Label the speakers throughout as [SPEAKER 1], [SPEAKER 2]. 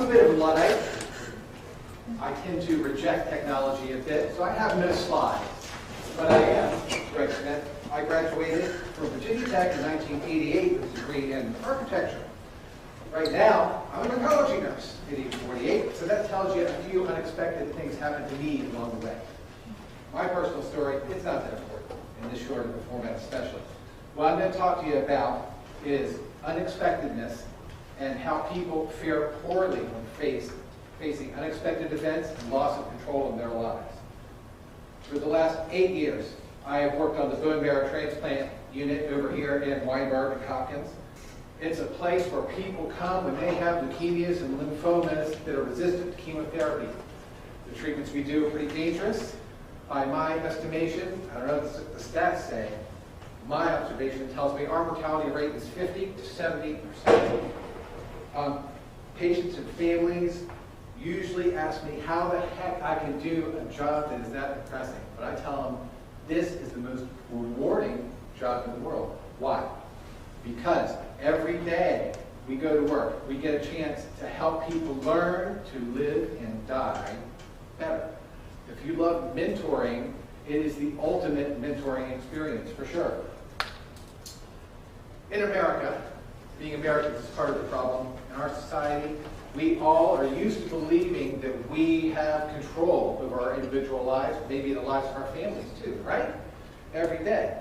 [SPEAKER 1] a bit of a Luddite. I tend to reject technology a bit, so I have no slides. But I am Greg Smith. I graduated from Virginia Tech in 1988 with a degree in architecture. Right now, I'm an oncology nurse at age 48, so that tells you a few unexpected things happened to me along the way. My personal story, it's not that important in this short of a format especially. What I'm going to talk to you about is unexpectedness and how people fare poorly when facing unexpected events and loss of control in their lives. For the last 8 years, I have worked on the bone marrow transplant unit over here in Weinberg at Hopkins. It's a place where people come when they have leukemias and lymphomas that are resistant to chemotherapy. The treatments we do are pretty dangerous. By my estimation, I don't know what the stats say, my observation tells me our mortality rate is 50 to 70%. Patients and families usually ask me how the heck I can do a job that is that depressing. But I tell them, this is the most rewarding job in the world. Why? Because every day we go to work, we get a chance to help people learn to live and die better. If you love mentoring, it is the ultimate mentoring experience, for sure. In America, being American is part of the problem in our society. We all are used to believing that we have control over our individual lives, maybe the lives of our families too, right? Every day.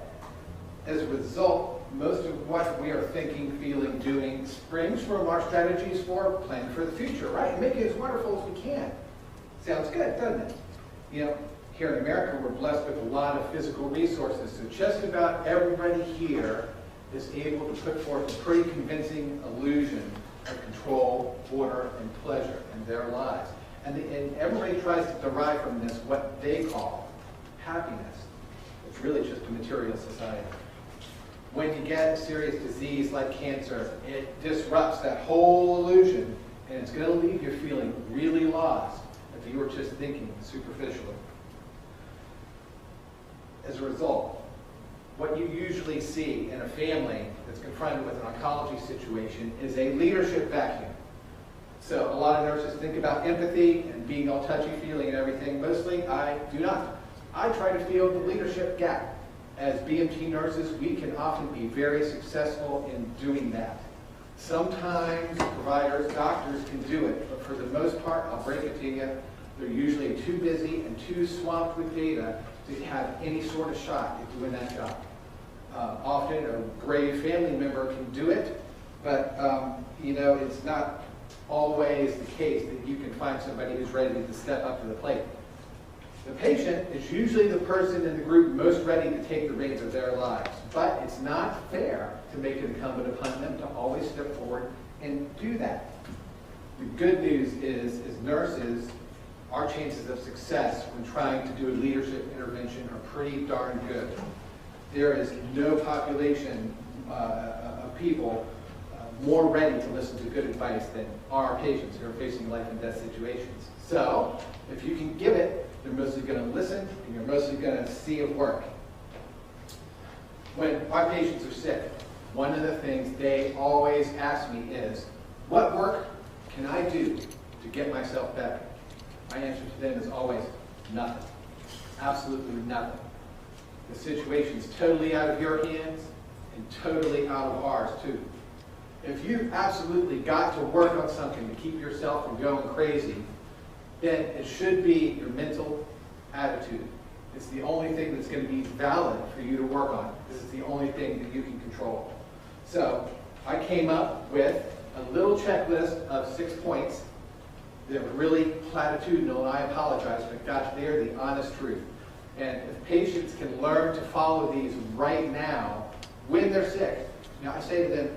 [SPEAKER 1] As a result, most of what we are thinking, feeling, doing springs from our strategies for planning for the future, right? And making it as wonderful as we can. Sounds good, doesn't it? You know, here in America, we're blessed with a lot of physical resources, so just about everybody here is able to put forth a pretty convincing illusion of control, order, and pleasure in their lives. And everybody tries to derive from this what they call happiness. It's really just a material society. When you get a serious disease like cancer, it disrupts that whole illusion, and it's going to leave you feeling really lost if you were just thinking superficially. As a result, what you usually see in a family that's confronted with an oncology situation is a leadership vacuum. So a lot of nurses think about empathy and being all touchy-feely and everything. Mostly, I do not. I try to fill the leadership gap. As BMT nurses, we can often be very successful in doing that. Sometimes providers, doctors can do it, but for the most part, I'll break it to you, they're usually too busy and too swamped with data to have any sort of shot at doing that job. Often a grave family member can do it, but you know, it's not always the case that you can find somebody who's ready to step up to the plate. The patient is usually the person in the group most ready to take the reins of their lives, but it's not fair to make it incumbent upon them to always step forward and do that. The good news is, as nurses, our chances of success when trying to do a leadership intervention are pretty darn good. There is no population of people more ready to listen to good advice than our patients who are facing life and death situations. So, if you can give it, you're mostly going to listen and you're mostly going to see it work. When my patients are sick, one of the things they always ask me is, what work can I do to get myself better? My answer to them is always nothing. Absolutely nothing. The situation's totally out of your hands and totally out of ours too. If you've absolutely got to work on something to keep yourself from going crazy, then it should be your mental attitude. It's the only thing that's going to be valid for you to work on. This is the only thing that you can control. So I came up with a little checklist of 6 points. They're really platitudinal, and I apologize, but gosh, they're the honest truth. And if patients can learn to follow these right now, when they're sick, now I say to them,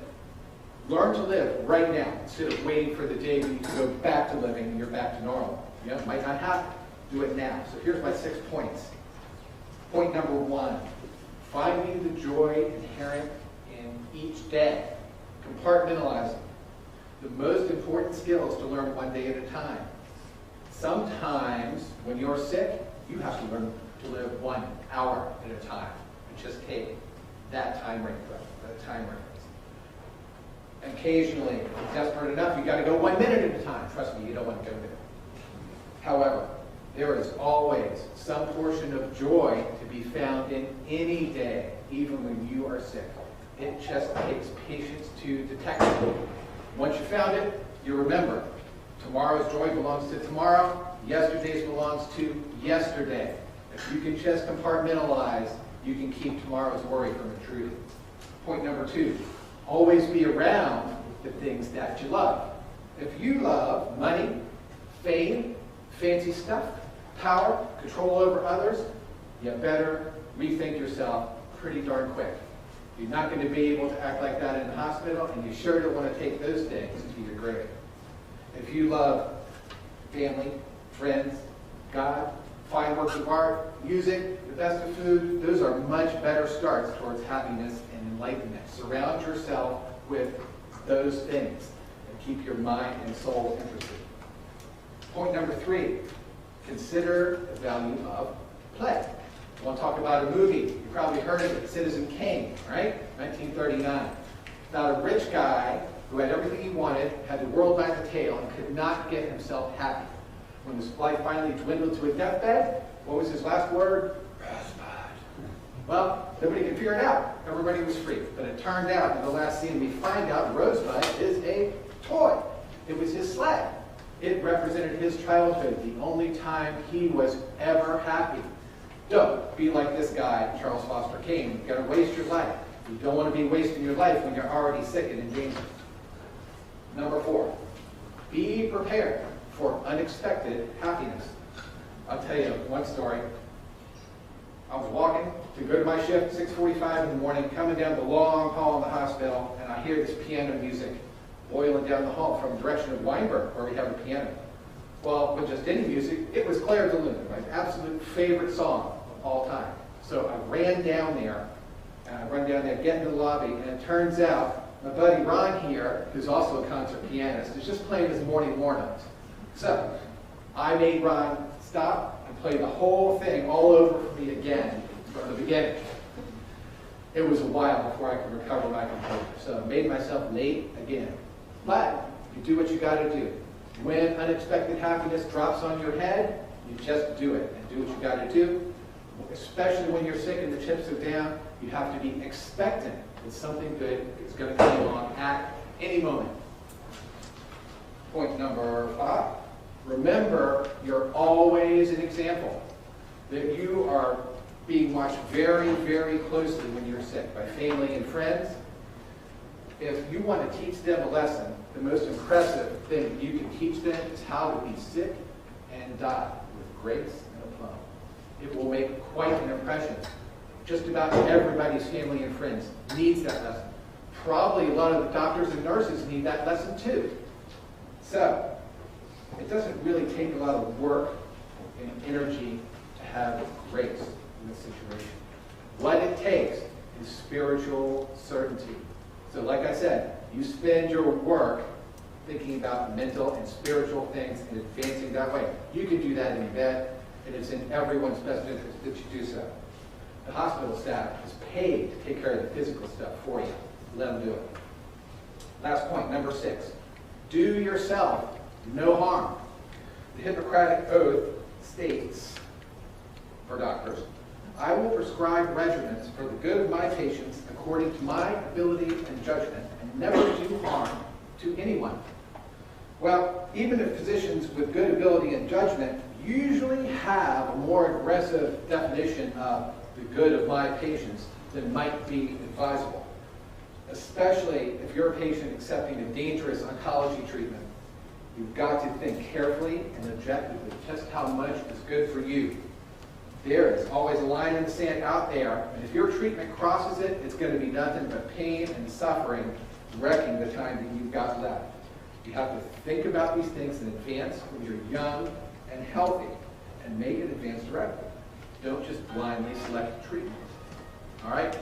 [SPEAKER 1] learn to live right now, instead of waiting for the day when you can go back to living and you're back to normal. You know, it might not happen. Do it now. So here's my 6 points. Point number 1, finding the joy inherent in each day. Compartmentalizing. The most important skill is to learn one day at a time. Sometimes, when you're sick, you have to learn to live 1 hour at a time. And just take that time reference. Occasionally, if you're desperate enough, you got to go 1 minute at a time. Trust me, you don't want to go there. However, there is always some portion of joy to be found in any day, even when you are sick. It just takes patience to detect it. Once you found it, you remember. Tomorrow's joy belongs to tomorrow. Yesterday's belongs to yesterday. If you can just compartmentalize, you can keep tomorrow's worry from intruding. Point number 2, always be around the things that you love. If you love money, fame, fancy stuff, power, control over others, you better rethink yourself pretty darn quick. You're not going to be able to act like that in the hospital, and you sure don't want to take those things to your grave. If you love family, friends, God, fine works of art, music, the best of food, those are much better starts towards happiness and enlightenment. Surround yourself with those things and keep your mind and soul interested. Point number 3, consider the value of play. I want to talk about a movie. You probably heard of it, Citizen Kane, right? 1939. About a rich guy who had everything he wanted, had the world by the tail, and could not get himself happy. When his life finally dwindled to a deathbed, what was his last word? Rosebud. Well, nobody could figure it out. Everybody was free. But it turned out, in the last scene, we find out Rosebud is a toy. It was his sled. It represented his childhood, the only time he was ever happy. Don't be like this guy, Charles Foster Kane. You're going to waste your life. You don't want to be wasting your life when you're already sick and in danger. Number 4, be prepared for unexpected happiness. I'll tell you one story. I was walking to go to my shift, 6:45 in the morning, coming down the long hall in the hospital, and I hear this piano music boiling down the hall from the direction of Weinberg, where we have a piano. Well, with just any music, it was Claire de Lune, my absolute favorite song of all time. So I ran down there, get into the lobby, and it turns out my buddy Ron here, who's also a concert pianist, is just playing his morning warm-ups. So I made Ron stop and play the whole thing all over for me again from the beginning. It was a while before I could recover my composure, so I made myself late again. But you do what you got to do. When unexpected happiness drops on your head, you just do it and do what you got to do. Especially when you're sick and the chips are down, you have to be expectant that something good is going to come along at any moment. Point number 5. Remember, you're always an example. That you are being watched very, very closely when you're sick by family and friends. If you want to teach them a lesson, the most impressive thing you can teach them is how to be sick and die with grace and aplomb. It will make quite an impression. Just about everybody's family and friends needs that lesson. Probably a lot of the doctors and nurses need that lesson too. So, it doesn't really take a lot of work and energy to have grace in this situation. What it takes is spiritual certainty. So like I said, you spend your work thinking about mental and spiritual things and advancing that way. You can do that in bed, and it's in everyone's best interest that you do so. The hospital staff is paid to take care of the physical stuff for you. Let them do it. Last point, number 6. Do yourself no harm. The Hippocratic Oath states, for doctors, I will prescribe regimens for the good of my patients according to my ability and judgment, and never do harm to anyone. Well, even if physicians with good ability and judgment usually have a more aggressive definition of the good of my patients than might be advisable, especially if you're a patient accepting a dangerous oncology treatment. You've got to think carefully and objectively just how much is good for you. There is always a line in the sand out there, and if your treatment crosses it, it's going to be nothing but pain and suffering, wrecking the time that you've got left. You have to think about these things in advance when you're young and healthy, and make an advance directive. Don't just blindly select treatment. All right?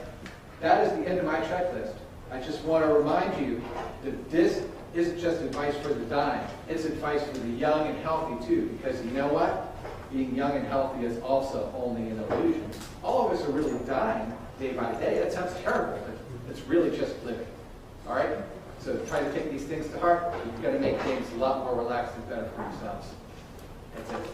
[SPEAKER 1] That is the end of my checklist. I just want to remind you that this isn't just advice for the dying. It's advice for the young and healthy too, because you know what? Being young and healthy is also only an illusion. All of us are really dying day by day. That sounds terrible, but it's really just living. All right? So try to take these things to heart. You've got to make things a lot more relaxed and better for yourselves. That's it.